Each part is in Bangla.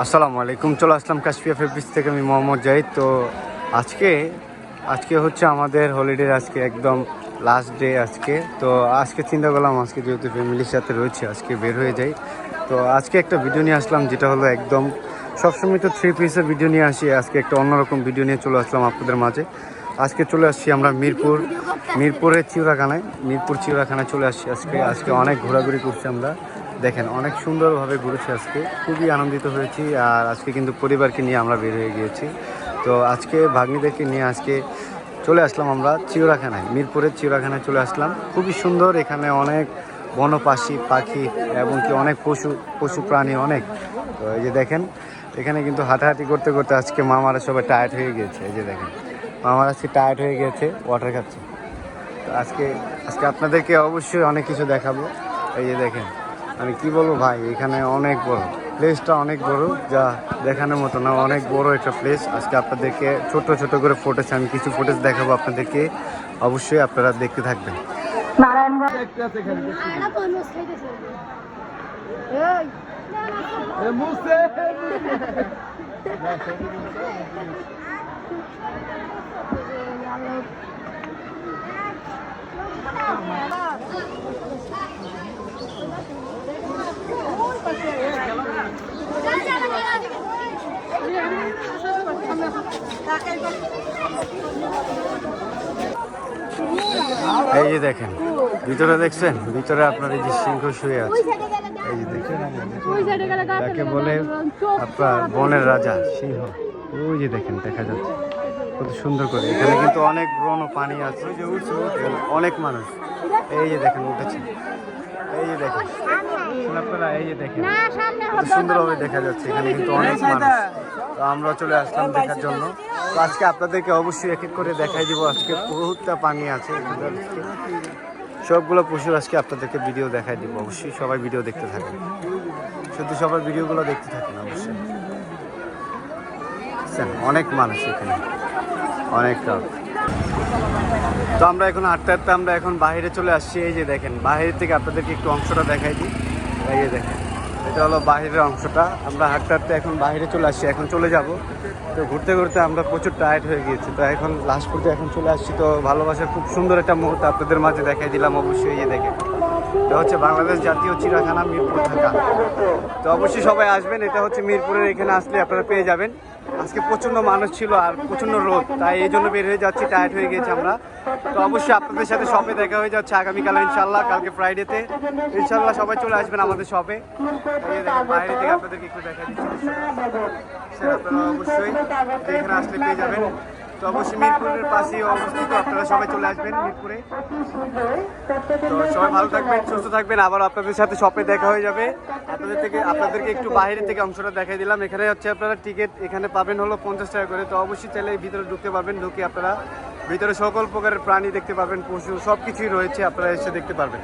আসসালামু আলাইকুম। চলে আসলাম কাশফিয়া ফেব্রিক্স থেকে, আমি মোহাম্মদ জাহিদ। তো আজকে হচ্ছে আমাদের হলিডে, আজকে একদম লাস্ট ডে আজকে। তো আজকে চিন্তা করলাম আজকে যেহেতু ফ্যামিলির সাথে রয়েছে আজকে বের হয়ে যাই। তো আজকে একটা ভিডিও নিয়ে আসলাম, যেটা হলো একদম সবসময় তো 3 পিসের ভিডিও নিয়ে আসি, আজকে একটা অন্যরকম ভিডিও নিয়ে চলে আসলাম আপনাদের মাঝে। আজকে চলে আসছি আমরা মিরপুরের চিড়িয়াখানায় চলে আসছি আজকে অনেক ঘোরাঘুরি করছি আমরা। দেখেন অনেক সুন্দরভাবে ঘুরেছি আজকে, খুবই আনন্দিত হয়েছি। আর আজকে কিন্তু পরিবারকে নিয়ে আমরা বের হয়ে গিয়েছি। তো আজকে ভাগ্নিদেরকে নিয়ে আজকে চলে আসলাম আমরা চিড়িয়াখানায়, মিরপুরের চিড়িয়াখানায় চলে আসলাম। খুবই সুন্দর, এখানে অনেক পাখি এবং কি অনেক পশু প্রাণী অনেক। তো এই যে দেখেন, এখানে কিন্তু হাঁটাহাঁটি করতে করতে আজকে মামারা সবাই টায়ার্ড হয়ে গিয়েছে। এই যে দেখেন, মামারা আজকে টায়ার্ড হয়ে গিয়েছে, ওয়াটার খাচ্ছে। তো আজকে আপনাদেরকে অবশ্যই অনেক কিছু দেখাবো। এই যে দেখেন, আমি কি বলবো ভাই, এখানে অনেক বড় প্লেসটা, অনেক বড়, যা দেখানোর মতো না, অনেক বড় একটা প্লেস। আজকে আপনাদেরকে ছোট করে আমি কিছু ফুটেজ দেখাবো আপনাদেরকে, অবশ্যই আপনারা দেখতে থাকবেন। এই যে দেখেন, ভিতরে দেখছেন, ভিতরে আপনার এই যে সিংহ শুয়ে আছে। এই যে দেখছেন, তাকে বলে আপনার বনের রাজা সিংহ। ওই যে দেখেন, দেখা যাচ্ছে কত সুন্দর করে। এখানে কিন্তু অনেক ব্রণ পানি আছে, অনেক মানুষ। এই যে দেখেন উঠেছে, এই যে দেখেন আপনারা, এই যে দেখেন কত সুন্দরভাবে দেখা যাচ্ছে। এখানে কিন্তু অনেক মানুষ। তো আমরা চলে আসলাম দেখার জন্য। তো আজকে আপনাদেরকে অবশ্যই এক এক করে দেখাই দিব। আজকে বহুতটা পানি আছে, সবগুলো পশু আজকে আপনাদেরকে ভিডিও দেখাই দিব। অবশ্যই সবাই ভিডিও দেখতে থাকবেন, শুধু সবাই ভিডিওগুলো দেখতে থাকেন অবশ্যই। অনেক মানুষ এখানে, অনেক রাত। তো আমরা এখন হাঁটতে আমরা এখন বাইরে চলে আসছি। এই যে দেখেন, বাইরে থেকে আপনাদেরকে একটু অংশটা দেখাই দিই। এই যে দেখেন, এটা হলো বাইরের অংশটা। আমরা হাঁটতে এখন বাইরে চলে আসছি, এখন চলে যাব। তো ঘুরতে আমরা প্রচুর টায়ার্ড হয়ে গিয়েছি। তো এখন লাস্ট পর্যন্ত এখন চলে আসছি। তো ভালোবাসার খুব সুন্দর একটা মুহূর্ত আপনাদের মাঝে দেখাই দিলাম। অবশ্যই এই যে দেখেন, এটা হচ্ছে বাংলাদেশ জাতীয় চিড়িয়াখানা, মিরপুর ঢাকা। তো অবশ্যই সবাই আসবেন। এটা হচ্ছে মিরপুরের, এখানে আসলে আপনারা পেয়ে যাবেন। আজকে প্রচণ্ড মানুষ ছিল আর প্রচণ্ড রোদ, তাই এই জন্য বের হয়ে যাচ্ছি, টায়ার্ড হয়ে গেছি আমরা। তো অবশ্যই আপনাদের সাথে শপে দেখা হয়ে যাচ্ছে আগামীকাল ইনশাল্লাহ, কালকে ফ্রাইডেতে ইনশাল্লাহ সবাই চলে আসবেন আমাদের শপে। বাইরে থেকে আপনাদেরকে একটু দেখা দিচ্ছি, আপনারা অবশ্যই এখানে আসলে পেয়ে যাবেন। তো অবশ্যই মিরপুরের পাশেই অবস্থিত, আপনারা সবাই চলে আসবেন মিরপুরে। তো সবাই ভালো থাকবেন, সুস্থ থাকবেন। আবার আপনাদের সাথে শপে দেখা হয়ে যাবে। আপনাদেরকে একটু বাইরে থেকে অংশটা দেখাই দিলাম। এখানে হচ্ছে আপনারা টিকিট এখানে পাবেন হলো 50 টাকা করে। তো অবশ্যই চাইলে ভিতরে ঢুকতে পারবেন, ঢুকে আপনারা ভিতরে সকল প্রকারের প্রাণী দেখতে পাবেন, পশু সব কিছুই রয়েছে, আপনারা এসে দেখতে পারবেন।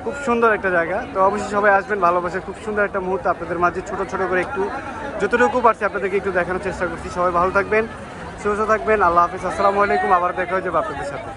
খুব সুন্দর একটা জায়গা। তো অবশ্যই সবাই আসবেন, ভালোবাসে। খুব সুন্দর একটা মুহূর্ত আপনাদের মাঝে ছোট করে একটু যতটুকু পারছি আপনাদেরকে একটু দেখানোর চেষ্টা করছি। সবাই ভালো থাকবেন, সুস্থ থাকবেন। আল্লাহ হাফিজ, আসসালামু আলাইকুম। আবার দেখা হয়ে যাবে আপনাদের সাথে।